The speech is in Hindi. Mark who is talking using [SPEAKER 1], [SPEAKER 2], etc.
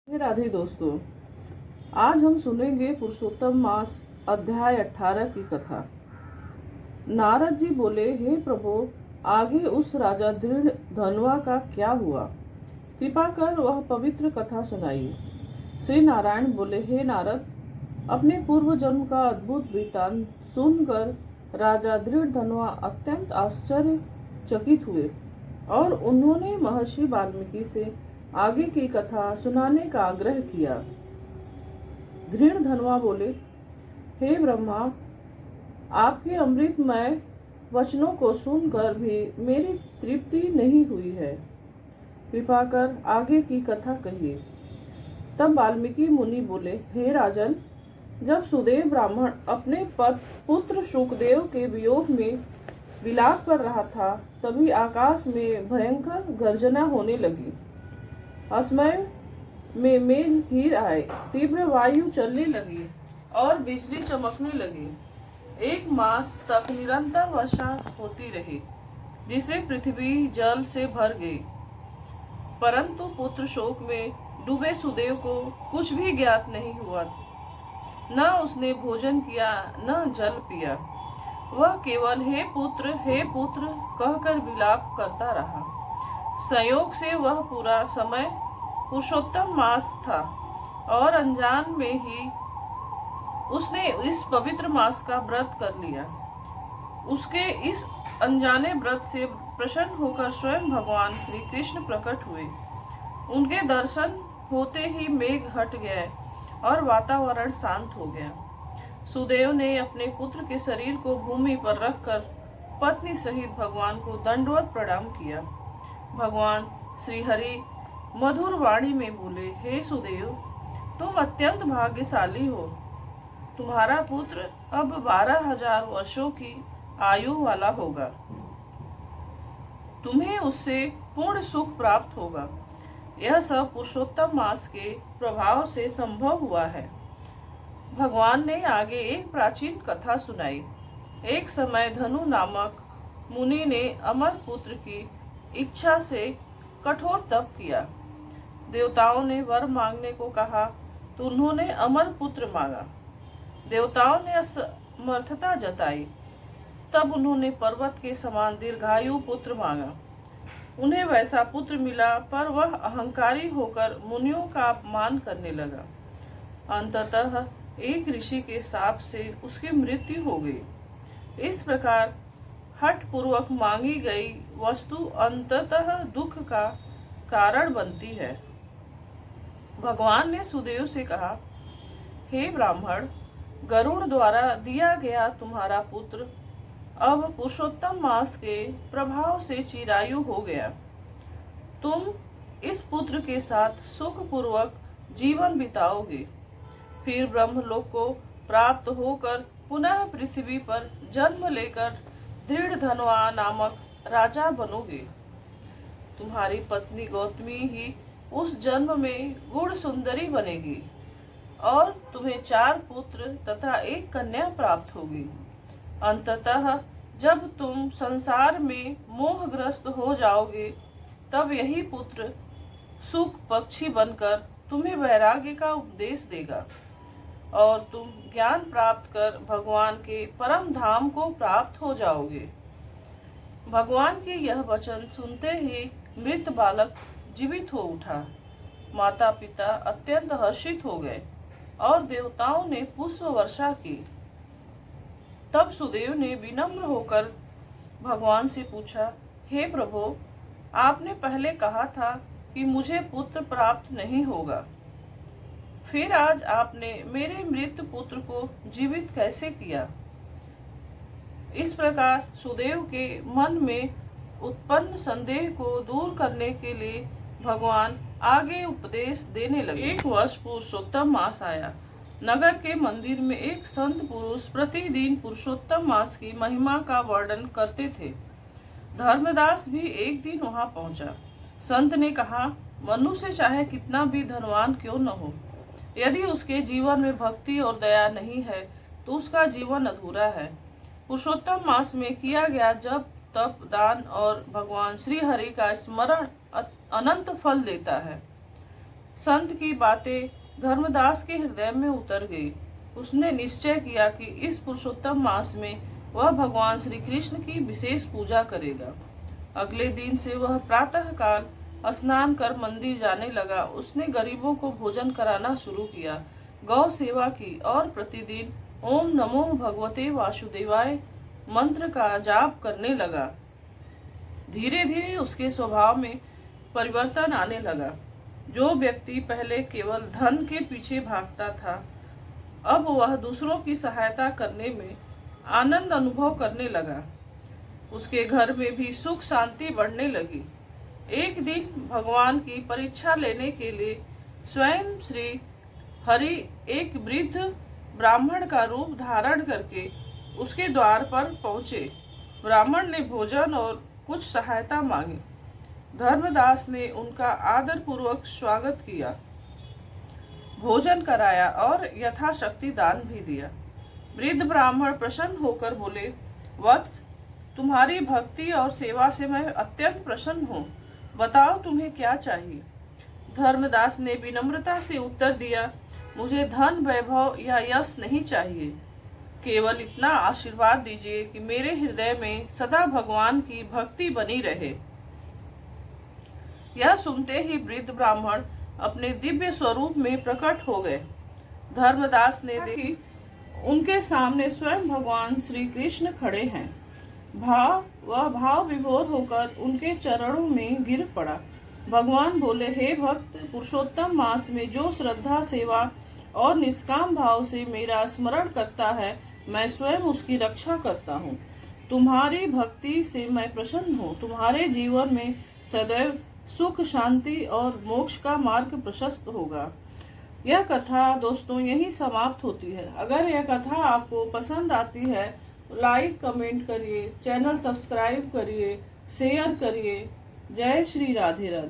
[SPEAKER 1] राधे दोस्तों, आज हम सुनेंगे पुरुषोत्तम मास अध्याय 18 की कथा। नारद जी बोले, हे प्रभु, आगे उस राजा दृढ़ धनवा का क्या हुआ? कृपा कर वह पवित्र कथा सुनाइए। श्री नारायण बोले, हे नारद, अपने पूर्व जन्म का अद्भुत वृत्तांत सुनकर राजा दृढ़ धनवा अत्यंत आश्चर्यचकित हुए और उन्होंने महर्षि वाल्मीकि से आगे की कथा सुनाने का आग्रह किया। दृढ़ धनवा बोले, हे ब्रह्मा, आपके अमृतमय वचनों को सुनकर भी मेरी तृप्ति नहीं हुई है। कृपा कर आगे की कथा कहिए। तब वाल्मीकि मुनि बोले, हे राजन, जब सुदेव ब्राह्मण अपने पुत्र शुकदेव के वियोग में विलाप कर रहा था, तभी आकाश में भयंकर गर्जना होने लगी। असमय में मेघ घिर आए, तीव्र वायु चलने लगी और बिजली चमकने लगी। 1 मास तक निरंतर वर्षा होती रही, जिससे पृथ्वी जल से भर गई। परंतु पुत्र शोक में डूबे सुदेव को कुछ भी ज्ञात नहीं हुआ। न उसने भोजन किया, न जल पिया। वह केवल हे पुत्र कहकर विलाप करता रहा। संयोग से वह पूरा समय पुरुषोत्तम मास था और अनजान में ही उसने इस पवित्र मास का व्रत कर लिया। उसके इस अनजाने व्रत से प्रसन्न होकर स्वयं भगवान श्री कृष्ण प्रकट हुए। उनके दर्शन होते ही मेघ हट गए और वातावरण शांत हो गया। सुदेव ने अपने पुत्र के शरीर को भूमि पर रखकर पत्नी सहित भगवान को दंडवत प्रणाम किया। भगवान श्री हरि मधुर वाणी में बोले, हे सुदेव, तुम अत्यंत भाग्यशाली हो। तुम्हारा पुत्र अब 12,000 वर्षों की आयु वाला होगा। तुम्हें उससे पूर्ण सुख प्राप्त होगा। यह सब पुरुषोत्तम मास के प्रभाव से संभव हुआ है। भगवान ने आगे एक प्राचीन कथा सुनाई। एक समय धनु नामक मुनि ने अमर पुत्र की इच्छा से कठोर तप किया। देवताओं ने वर मांगने को कहा तो उन्होंने अमर पुत्र मांगा। देवताओं ने असमर्थता जताई, तब उन्होंने पर्वत के समान दीर्घायु पुत्र मांगा। उन्हें वैसा पुत्र मिला, पर वह अहंकारी होकर मुनियों का अपमान करने लगा। अंततः एक ऋषि के शाप से उसकी मृत्यु हो गई। इस प्रकार हठ पूर्वक मांगी गई वस्तु अंततः दुख का कारण बनती है। भगवान ने सुदेव से कहा, हे ब्राह्मण, गरुड़ द्वारा दिया गया तुम्हारा पुत्र अब पुरुषोत्तम मास के प्रभाव से चिरायु हो गया। तुम इस पुत्र के साथ सुख पूर्वक जीवन बिताओगे। फिर ब्रह्मलोक को प्राप्त होकर पुनः पृथ्वी पर जन्म लेकर दृढ़ धनवा नामक राजा बनोगे। तुम्हारी पत्नी गौतमी ही उस जन्म में गुण सुंदरी बनेगी और तुम्हें 4 पुत्र तथा 1 कन्या प्राप्त होगी। अंततः जब तुम संसार में मोहग्रस्त हो जाओगे, तब यही पुत्र सुख पक्षी बनकर तुम्हें वैराग्य का उपदेश देगा और तुम ज्ञान प्राप्त कर भगवान के परम धाम को प्राप्त हो जाओगे। भगवान के यह वचन सुनते ही मृत बालक जीवित हो उठा। माता पिता अत्यंत हर्षित हो गए और देवताओं ने पुष्प वर्षा की। तब सुदेव ने विनम्र होकर भगवान से पूछा, हे प्रभु, आपने पहले कहा था कि मुझे पुत्र प्राप्त नहीं होगा, फिर आज आपने मेरे मृत पुत्र को जीवित कैसे किया? इस प्रकार सुदेव के मन में उत्पन्न संदेह को दूर करने के लिए भगवान आगे उपदेश देने लगे। 1 वर्ष पुरुषोत्तम मास आया। नगर के मंदिर में एक संत पुरुष प्रतिदिन पुरुषोत्तम मास की महिमा का वर्णन करते थे। धर्मदास भी एक दिन वहां पहुंचा। संत ने कहा, मनुष्य चाहे कितना भी धनवान क्यों न हो, यदि उसके जीवन में भक्ति और दया नहीं है तो उसका जीवन अधूरा है। पुरुषोत्तम मास में किया गया जप, तप, दान और भगवान श्री हरि का स्मरण अनंत फल देता है। संत की बातें धर्मदास के हृदय में उतर गई। उसने निश्चय किया कि इस पुरुषोत्तम मास में वह भगवान श्री कृष्ण की विशेष पूजा करेगा। अगले दिन से वह प्रातः काल स्नान कर मंदिर जाने लगा। उसने गरीबों को भोजन कराना शुरू किया, गौ सेवा की और प्रतिदिन ओम नमो भगवते वासुदेवाय मंत्र का जाप करने लगा। धीरे धीरे उसके स्वभाव में परिवर्तन आने लगा। जो व्यक्ति पहले केवल धन के पीछे भागता था, अब वह दूसरों की सहायता करने में आनंद अनुभव करने लगा। उसके घर में भी सुख शांति बढ़ने लगी। एक दिन भगवान की परीक्षा लेने के लिए स्वयं श्री हरि एक वृद्ध ब्राह्मण का रूप धारण करके उसके द्वार पर पहुंचे। ब्राह्मण ने भोजन और कुछ सहायता मांगी। धर्मदास ने उनका आदर पूर्वक स्वागत किया, भोजन कराया और यथाशक्ति दान भी दिया। वृद्ध ब्राह्मण प्रसन्न होकर बोले, वत्स, तुम्हारी भक्ति और सेवा से मैं अत्यंत प्रसन्न हूँ। बताओ तुम्हें क्या चाहिए। धर्मदास ने विनम्रता से उत्तर दिया, मुझे धन वैभव या यश नहीं चाहिए। केवल इतना आशीर्वाद दीजिए कि मेरे हृदय में सदा भगवान की भक्ति बनी रहे। यह सुनते ही वृद्ध ब्राह्मण अपने दिव्य स्वरूप में प्रकट हो गए। धर्मदास ने देखी उनके सामने स्वयं भगवान श्री कृष्ण खड़े हैं। भाव विभोर होकर उनके चरणों में गिर पड़ा। भगवान बोले, हे भक्त, पुरुषोत्तम मास में जो श्रद्धा, सेवा और निष्काम भाव से मेरा स्मरण करता है, मैं स्वयं उसकी रक्षा करता हूँ। तुम्हारी भक्ति से मैं प्रसन्न हूँ। तुम्हारे जीवन में सदैव सुख, शांति और मोक्ष का मार्ग प्रशस्त होगा। यह कथा दोस्तों यही समाप्त होती है। अगर यह कथा आपको पसंद आती है तो लाइक कमेंट करिए, चैनल सब्सक्राइब करिए, शेयर करिए। जय श्री राधे राधे।